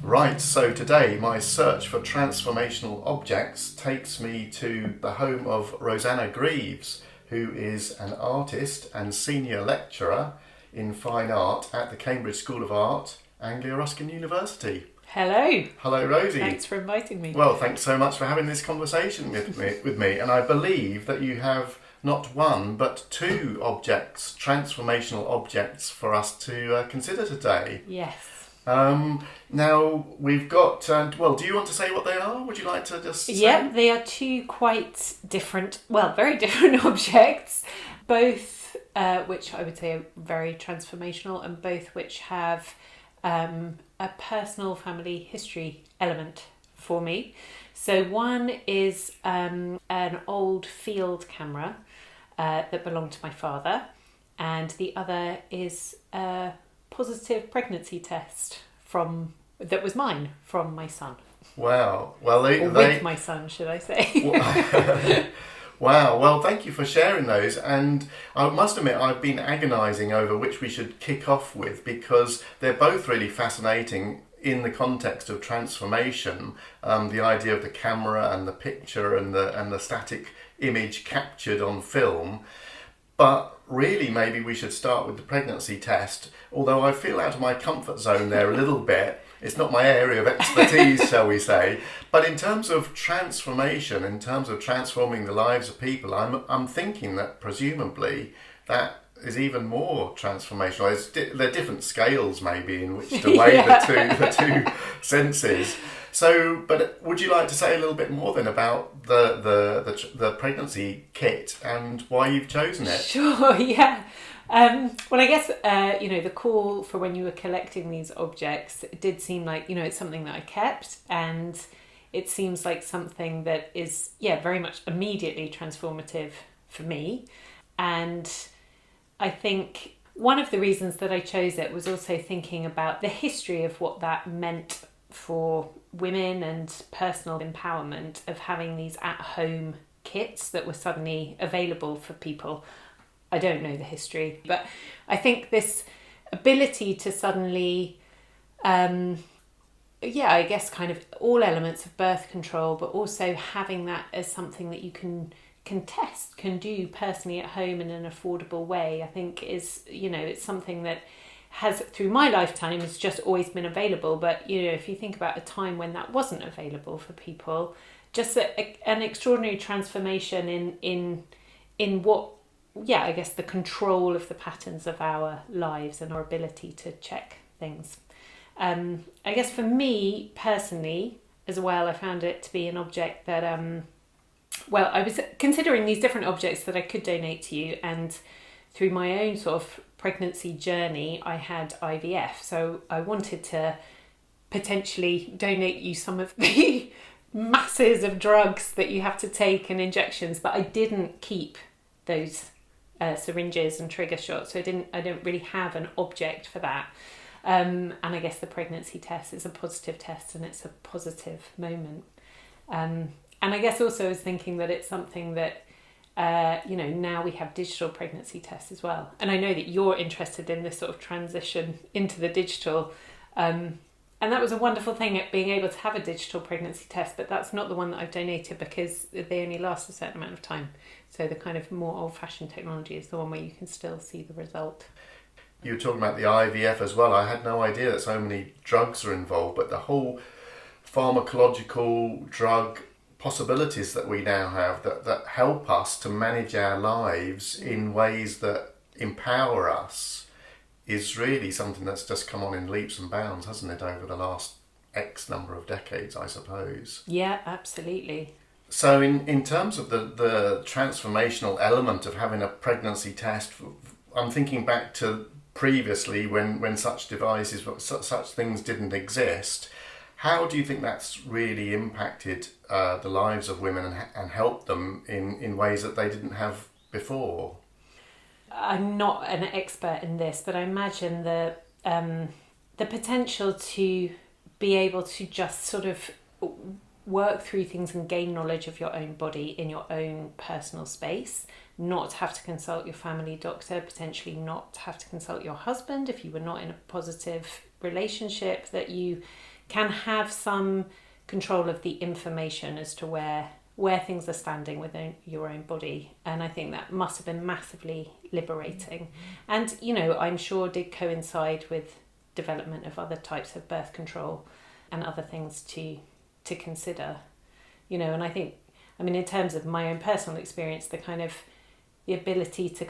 Right, so today my search for transformational objects takes me to the home of Rosanna Greaves, who is an artist and senior lecturer in fine art at the Cambridge School of Art, Anglia Ruskin University. Hello. Hello, Rosie. Thanks for inviting me. Well, thanks so much for having this conversation with me. And I believe that you have not one, but two objects, transformational objects for us to consider today. Yes. Now we've got, well, do you want to say what they are? Would you like to just say? Yeah, they are two quite different, well, very different objects, both which I would say are very transformational and both which have a personal family history element for me. So one is an old field camera that belonged to my father, and the other is a positive pregnancy test that was mine from my son. Wow. Well, with my son, should I say? Wow. Well, thank you for sharing those. And I must admit, I've been agonising over which we should kick off with, because they're both really fascinating in the context of transformation. The idea of the camera and the picture and the static image captured on film. But really, maybe we should start with the pregnancy test, although I feel out of my comfort zone there a little bit. It's not my area of expertise, shall we say. But in terms of transformation, in terms of transforming the lives of people, I'm thinking that presumably that is even more transformational. There are different scales maybe in which to weigh the two senses. So, but would you like to say a little bit more then about the pregnancy kit and why you've chosen it? Sure, yeah. Well, I guess, the call for when you were collecting these objects, it did seem like, it's something that I kept, and it seems like something that is, very much immediately transformative for me. And I think one of the reasons that I chose it was also thinking about the history of what that meant for women and personal empowerment, of having these at-home kits that were suddenly available for people. I don't know the history, but I think this ability to suddenly, I guess kind of all elements of birth control, but also having that as something that you can test, can do personally at home in an affordable way, I think is, it's something that has, through my lifetime, has just always been available. But, if you think about a time when that wasn't available for people, just an extraordinary transformation in what, I guess the control of the patterns of our lives and our ability to check things. I guess for me personally as well, I found it to be an object that, I was considering these different objects that I could donate to you, and through my own sort of pregnancy journey, I had IVF. So I wanted to potentially donate you some of the masses of drugs that you have to take and injections, but I didn't keep those syringes and trigger shots. So I don't really have an object for that. And I guess the pregnancy test is a positive test, and it's a positive moment. And I guess also I was thinking that it's something that, now we have digital pregnancy tests as well. And I know that you're interested in this sort of transition into the digital. And that was a wonderful thing, at being able to have a digital pregnancy test, but that's not the one that I've donated because they only last a certain amount of time. So the kind of more old-fashioned technology is the one where you can still see the result. You were talking about the IVF as well. I had no idea that so many drugs are involved, but the whole pharmacological drug possibilities that we now have that help us to manage our lives in ways that empower us is really something that's just come on in leaps and bounds, hasn't it, over the last X number of decades, I suppose. Yeah, absolutely. So in terms of the transformational element of having a pregnancy test, I'm thinking back to previously when such devices, such things didn't exist. How do you think that's really impacted the lives of women and helped them in ways that they didn't have before? I'm not an expert in this, but I imagine the potential to be able to just sort of work through things and gain knowledge of your own body in your own personal space, not have to consult your family doctor, potentially not have to consult your husband if you were not in a positive relationship, that you can have some control of the information as to where things are standing within your own body. And I think that must have been massively liberating. And, I'm sure did coincide with development of other types of birth control and other things to consider. And I think, in terms of my own personal experience, the ability to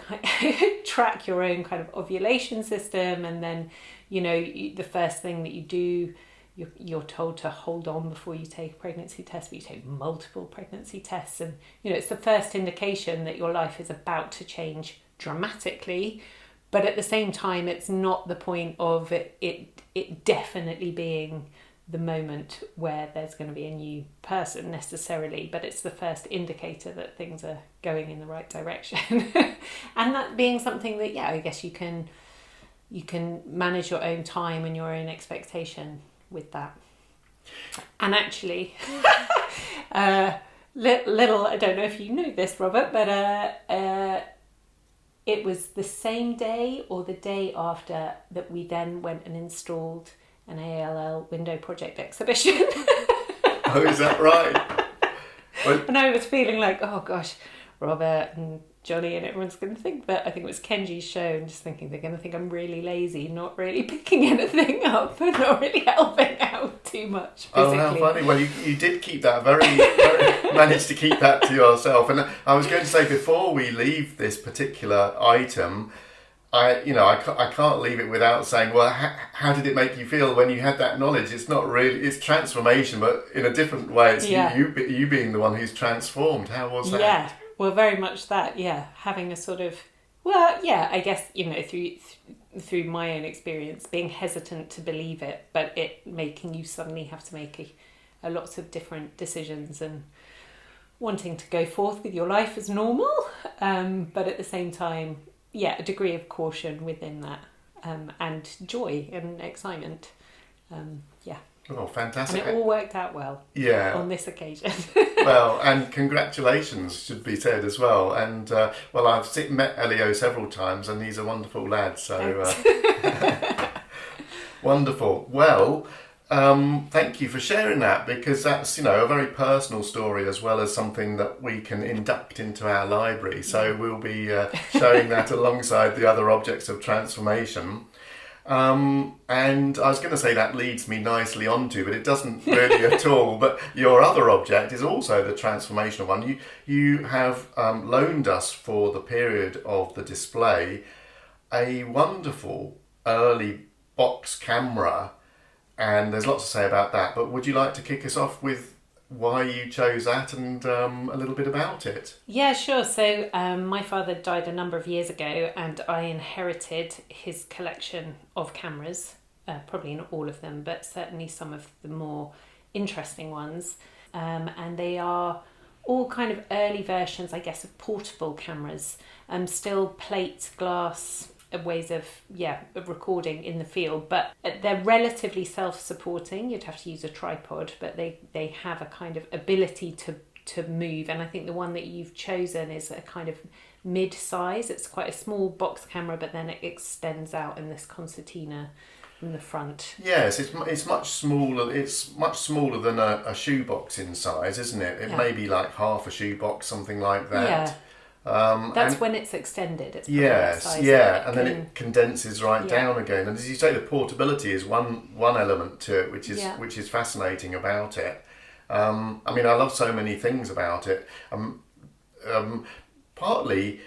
track your own kind of ovulation system, and then, the first thing that you do, you're told to hold on before you take a pregnancy test, but you take multiple pregnancy tests, and it's the first indication that your life is about to change dramatically, but at the same time it's not the point of it definitely being the moment where there's going to be a new person necessarily, but it's the first indicator that things are going in the right direction. And that being something that I guess you can manage your own time and your own expectation with that. And actually, little, I don't know if you know this, Robert, but it was the same day or the day after that we then went and installed an ALL window project exhibition. Oh, is that right? Well, and I was feeling like, oh gosh, Robert and Johnny and everyone's going to think that, I think it was Kenji's show, and just thinking they're going to think I'm really lazy, not really picking anything up and not really helping out too much physically. Oh, how funny. Well, you did keep that very managed to keep that to yourself. And I was going to say, before we leave this particular item, I can't leave it without saying, well, how did it make you feel when you had that knowledge? It's not really, it's transformation, but in a different way. It's you being the one who's transformed. How was that? Yeah, well, very much that, having a sort of, I guess, through my own experience, being hesitant to believe it, but it making you suddenly have to make a lots of different decisions and wanting to go forth with your life as normal, but at the same time, a degree of caution within that, and joy and excitement. Oh, fantastic. And it all worked out well on this occasion. Well, and congratulations should be said as well. And, I've met Elio several times, and he's a wonderful lad. So, wonderful. Well, thank you for sharing that, because that's, a very personal story as well as something that we can induct into our library. So we'll be showing that alongside the other objects of transformation. And I was going to say that leads me nicely onto, but it doesn't really at all. But your other object is also the transformational one. You have loaned us for the period of the display a wonderful early box camera. And there's lots to say about that, but would you like to kick us off with why you chose that and a little bit about it? Yeah, sure. So my father died a number of years ago, and I inherited his collection of cameras, probably not all of them, but certainly some of the more interesting ones. And they are all kind of early versions, I guess, of portable cameras, still plate, glass, ways of recording in the field, but they're relatively self-supporting. You'd have to use a tripod, but they have a kind of ability to move, and I think the one that you've chosen is a kind of mid-size. It's quite a small box camera, but then it extends out in this concertina from the front. Yes, it's much smaller. It's much smaller than a shoebox in size, isn't it? It may be like half a shoebox, something like that. That's when it's extended. It's and then it condenses right down again. And as you say, the portability is one element to it, which is fascinating about it. I love so many things about it. Partly,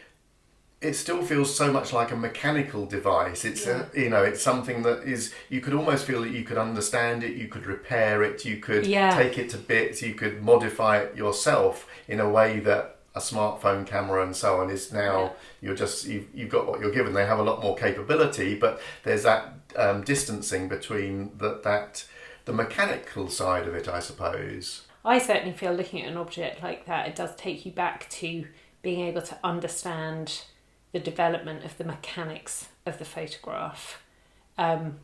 it still feels so much like a mechanical device. It's it's something that is, you could almost feel that you could understand it, you could repair it, you could take it to bits, you could modify it yourself in a way that a smartphone camera and so on is now. You've got what you're given. They have a lot more capability, but there's that distancing between the mechanical side of it, I suppose. I certainly feel looking at an object like that, it does take you back to being able to understand the development of the mechanics of the photograph,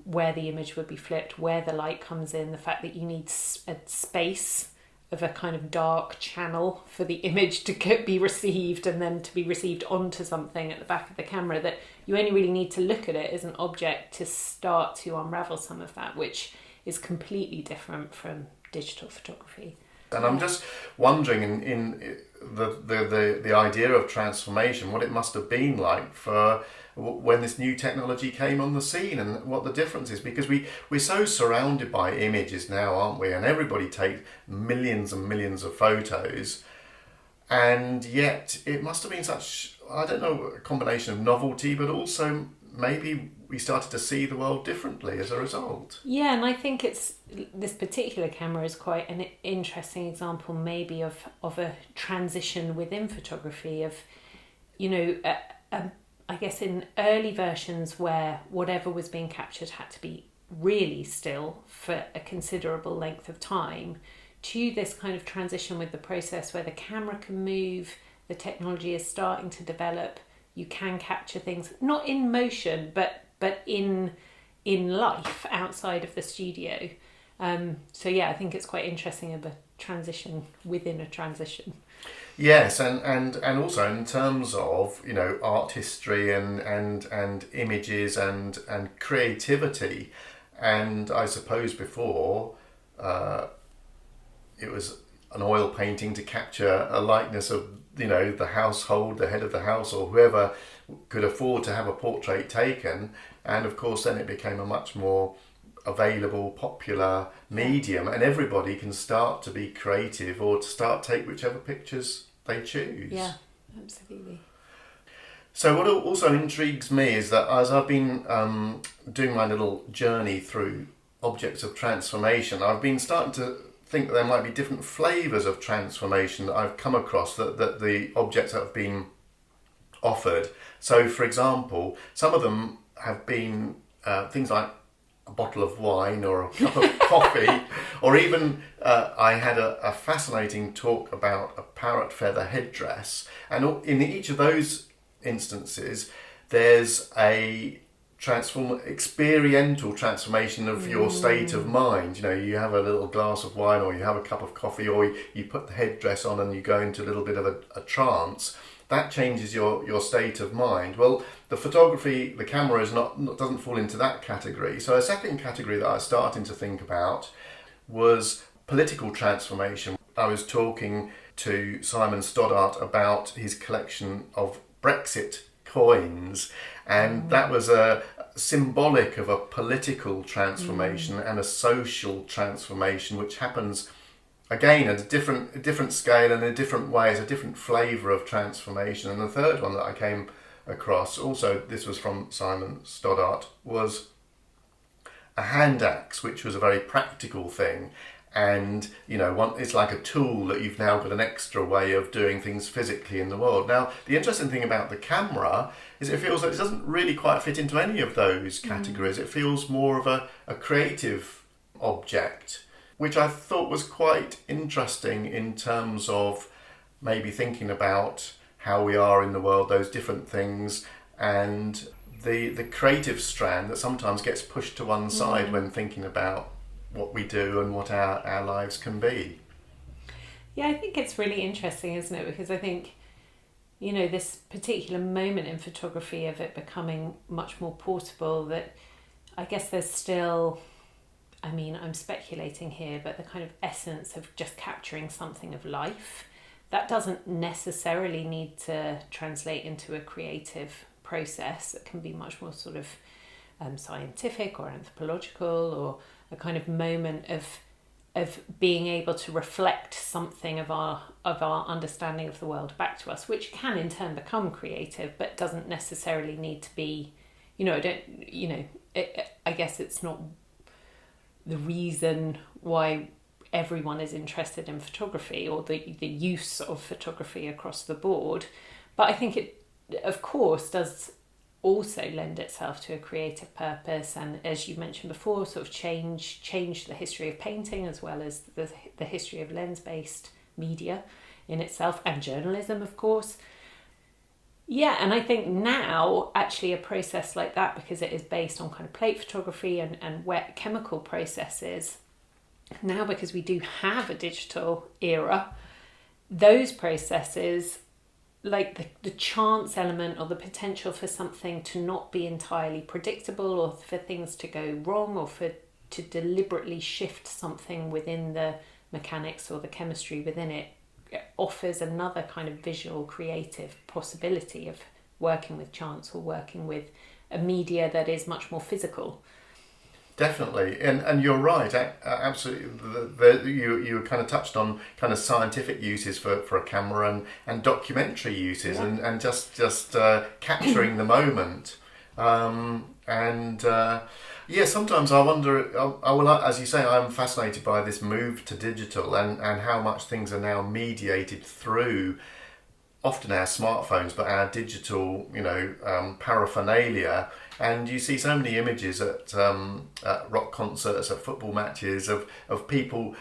where the image would be flipped, where the light comes in, the fact that you need a space of a kind of dark channel for the image to be received and then to be received onto something at the back of the camera, that you only really need to look at it as an object to start to unravel some of that, which is completely different from digital photography. And I'm just wondering, in the idea of transformation, what it must have been like for when this new technology came on the scene, and what the difference is, because we're so surrounded by images now, aren't we? And everybody takes millions and millions of photos, and yet it must have been such, I don't know, a combination of novelty, but also maybe we started to see the world differently as a result. Yeah, and I think this particular camera is quite an interesting example maybe of a transition within photography of, I guess in early versions where whatever was being captured had to be really still for a considerable length of time, to this kind of transition with the process where the camera can move, the technology is starting to develop, you can capture things not in motion but in life outside of the studio. So yeah, I think it's quite interesting of a transition within a transition. Yes, and also in terms of art history and images and creativity, and I suppose before it was an oil painting to capture a likeness of the household, the head of the house, or whoever could afford to have a portrait taken, and of course then it became a much more available, popular medium, and everybody can start to be creative or to start take whichever pictures they choose. Yeah, absolutely. So what also intrigues me is that as I've been doing my little journey through objects of transformation, I've been starting to think that there might be different flavours of transformation that I've come across that the objects that have been offered. So for example, some of them have been things like a bottle of wine or a cup of coffee, or even I had a fascinating talk about a parrot feather headdress, and in each of those instances there's a experiential transformation of your state of mind. You have a little glass of wine, or you have a cup of coffee, or you put the headdress on and you go into a little bit of a trance. That changes your state of mind. Well, the photography, the camera doesn't fall into that category. So a second category that I was starting to think about was political transformation. I was talking to Simon Stoddart about his collection of Brexit coins, and that was a symbolic of a political transformation and a social transformation, which happens again at a different scale and in a different way, as a different flavour of transformation. And the third one that I came across, also this was from Simon Stoddart, was a hand axe, which was a very practical thing. And it's like a tool that you've now got an extra way of doing things physically in the world. Now, the interesting thing about the camera is it feels like it doesn't really quite fit into any of those categories. It feels more of a creative object, which I thought was quite interesting in terms of maybe thinking about how we are in the world, those different things, and the creative strand that sometimes gets pushed to one side when thinking about what we do and what our lives can be. Yeah, I think it's really interesting, isn't it? Because I think, this particular moment in photography of it becoming much more portable, that I guess there's still, I'm speculating here, but the kind of essence of just capturing something of life, that doesn't necessarily need to translate into a creative process. It can be much more sort of scientific or anthropological, or a kind of moment of being able to reflect something of our understanding of the world back to us, which can in turn become creative, but doesn't necessarily need to be, I guess it's not the reason why everyone is interested in photography or the use of photography across the board. But I think it, of course, does also lend itself to a creative purpose, and as you mentioned before, sort of change the history of painting as well as the history of lens-based media in itself, and journalism, of course. Yeah, and I think now actually a process like that, because it is based on kind of plate photography and wet chemical processes, now because we do have a digital era, those processes, like the chance element or the potential for something to not be entirely predictable, or for things to go wrong, or to deliberately shift something within the mechanics or the chemistry within it offers another kind of visual creative possibility of working with chance or working with a media that is much more physical. Definitely, and you're right, absolutely. You kind of touched on kind of scientific uses for a camera and documentary uses, and just capturing the moment. Sometimes I wonder, as you say, I'm fascinated by this move to digital and how much things are now mediated through often our smartphones, but our digital, paraphernalia. And you see so many images at rock concerts, at football matches of people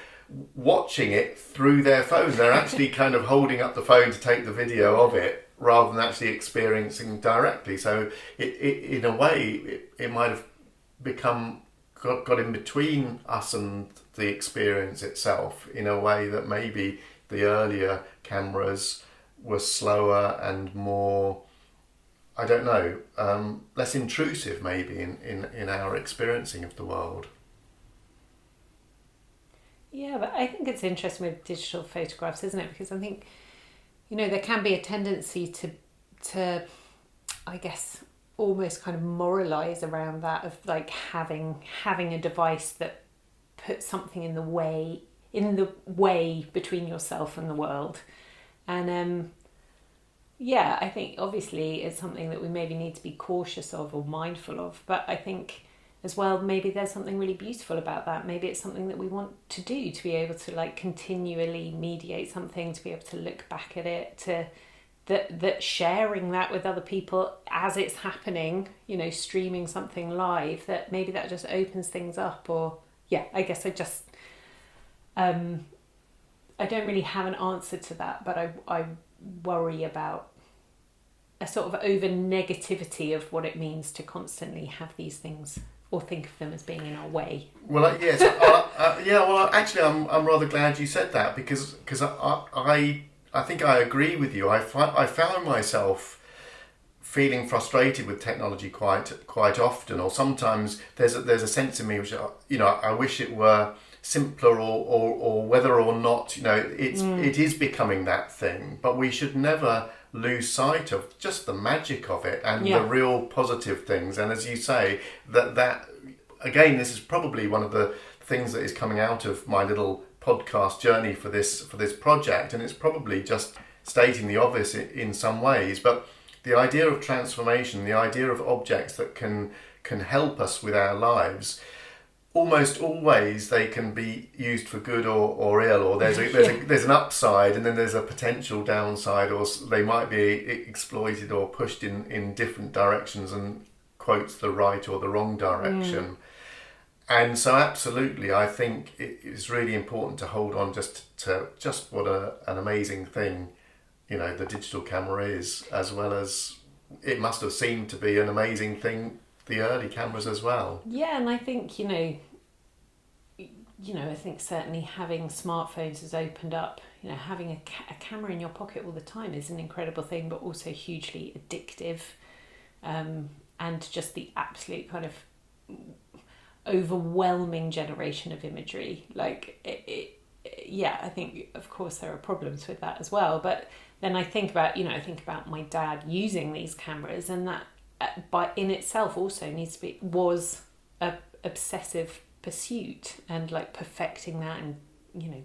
watching it through their phone. They're actually kind of holding up the phone to take the video of it rather than actually experiencing directly. So it in a way, it might have got in between us and the experience itself in a way that maybe the earlier cameras were slower and more, I don't know, less intrusive maybe in our experiencing of the world. Yeah, but I think it's interesting with digital photographs, isn't it? Because I think, there can be a tendency to I guess, almost kind of moralise around that of like having a device that puts something in the way between yourself and the world. And I think obviously it's something that we maybe need to be cautious of or mindful of, but I think as well maybe there's something really beautiful about that. Maybe it's something that we want to do, to be able to like continually mediate something, to be able to look back at it, that sharing that with other people as it's happening, streaming something live, that maybe that just opens things up. Or I guess I don't really have an answer to that, but I worry about a sort of over negativity of what it means to constantly have these things or think of them as being in our way. Well, yes, actually, I'm rather glad you said that because I think I agree with you. I found myself feeling frustrated with technology quite often, or sometimes there's a sense in me which I wish it were simpler, or whether or not it is becoming that thing. But we should never lose sight of just the magic of it and the real positive things. And as you say, that again, this is probably one of the things that is coming out of my little podcast journey for this project, and it's probably just stating the obvious in some ways, but the idea of transformation, the idea of objects that can help us with our lives, almost always they can be used for good or ill, or there's an upside and then there's a potential downside, or they might be exploited or pushed in different directions and quotes the right or the wrong direction. And so absolutely, I think it is really important to hold on to what an amazing thing, the digital camera is, as well as it must have seemed to be an amazing thing, the early cameras as well. Yeah, and I think, I think certainly having smartphones has opened up, having a camera in your pocket all the time is an incredible thing, but also hugely addictive, and just the absolute kind of overwhelming generation of imagery. Like I think of course there are problems with that as well, but then I think about my dad using these cameras, and that by in itself also was a obsessive pursuit, and like perfecting that, and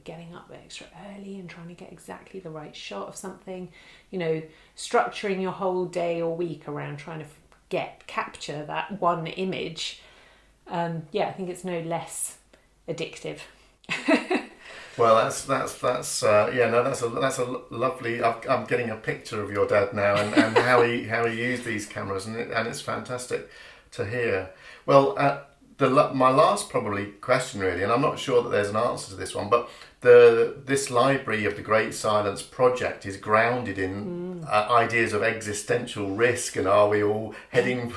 getting up extra early and trying to get exactly the right shot of something, structuring your whole day or week around trying to capture that one image. I think it's no less addictive. Well, that's a lovely. I'm getting a picture of your dad now, and how he used these cameras, and it's fantastic to hear. Well, my last probably question really, and I'm not sure that there's an answer to this one, but this Library of the Great Silence project is grounded in ideas of existential risk, and are we all heading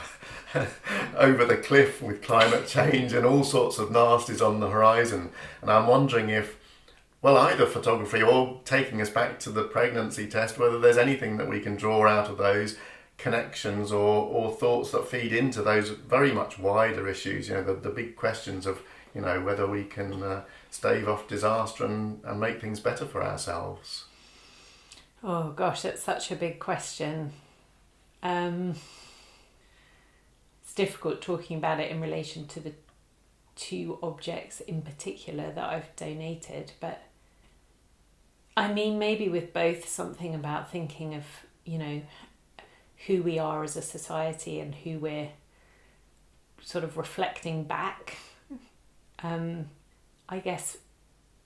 over the cliff with climate change and all sorts of nasties on the horizon? And I'm wondering if, either photography or taking us back to the pregnancy test, whether there's anything that we can draw out of those connections or thoughts that feed into those very much wider issues, the big questions of whether we can stave off disaster and make things better for ourselves. Oh gosh, that's such a big question. It's difficult talking about it in relation to the two objects in particular that I've donated, but I mean, maybe with both, something about thinking of, who we are as a society and who we're sort of reflecting back. I guess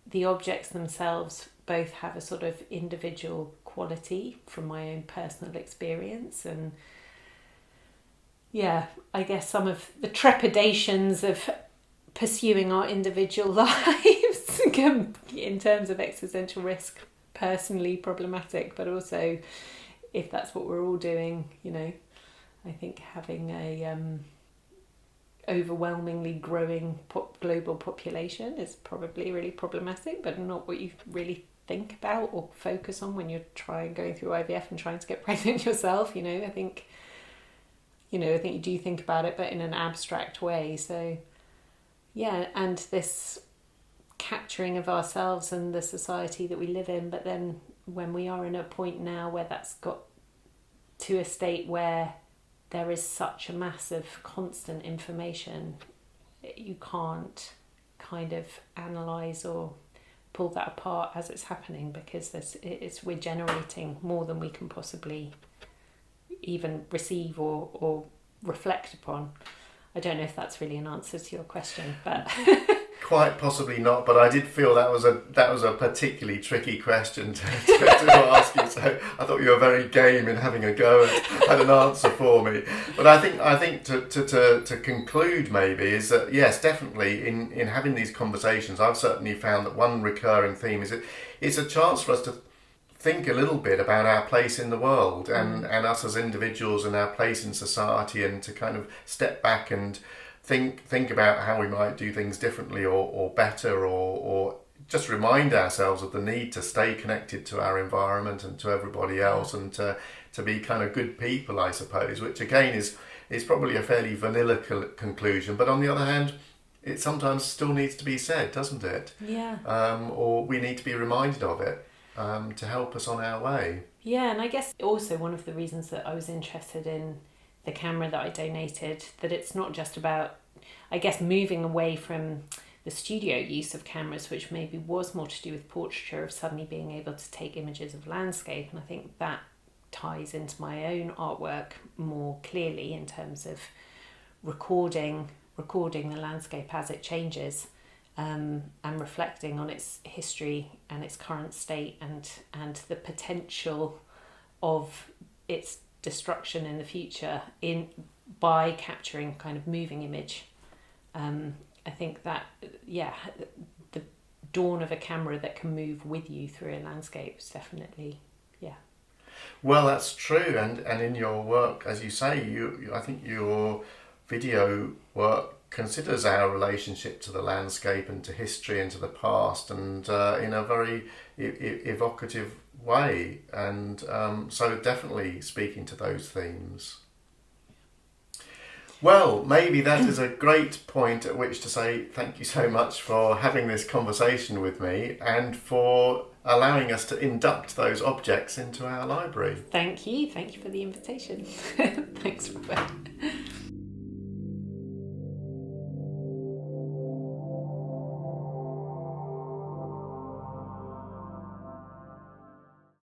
the objects themselves both have a sort of individual quality from my own personal experience, and I guess some of the trepidations of pursuing our individual lives in terms of existential risk, personally problematic, but also if that's what we're all doing, I think having a overwhelmingly growing global population is probably really problematic, but not what you really think about or focus on when you're going through IVF and trying to get pregnant yourself. I think you do think about it, but in an abstract way. So and this capturing of ourselves and the society that we live in, but then when we are in a point now where that's got to a state where there is such a massive constant information, you can't kind of analyse or pull that apart as it's happening, because we're generating more than we can possibly even receive or reflect upon. I don't know if that's really an answer to your question, but quite possibly not. But I did feel that was a particularly tricky question to ask you. So I thought you were very game in having a go at an answer for me. But I think to conclude maybe is that yes, definitely in having these conversations, I've certainly found that one recurring theme is it's a chance for us to think a little bit about our place in the world and us as individuals and our place in society, and to kind of step back and think about how we might do things differently or better, or just remind ourselves of the need to stay connected to our environment and to everybody else, and to be kind of good people, I suppose, which again is probably a fairly vanilla conclusion, but on the other hand, it sometimes still needs to be said, doesn't it? Yeah. Or we need to be reminded of it. To help us on our way. Yeah, and I guess also one of the reasons that I was interested in the camera that I donated, that it's not just about, I guess, moving away from the studio use of cameras, which maybe was more to do with portraiture, of suddenly being able to take images of landscape, and I think that ties into my own artwork more clearly in terms of recording the landscape as it changes. And reflecting on its history and its current state, and the potential of its destruction in the future by capturing kind of moving image. I think that the dawn of a camera that can move with you through a landscape is definitely Well, that's true, and in your work, as you say, I think your video work considers our relationship to the landscape and to history and to the past, and in a very evocative way, and so definitely speaking to those themes. Well, maybe that is a great point at which to say thank you so much for having this conversation with me and for allowing us to induct those objects into our library. Thank you for the invitation. Thanks, Robert.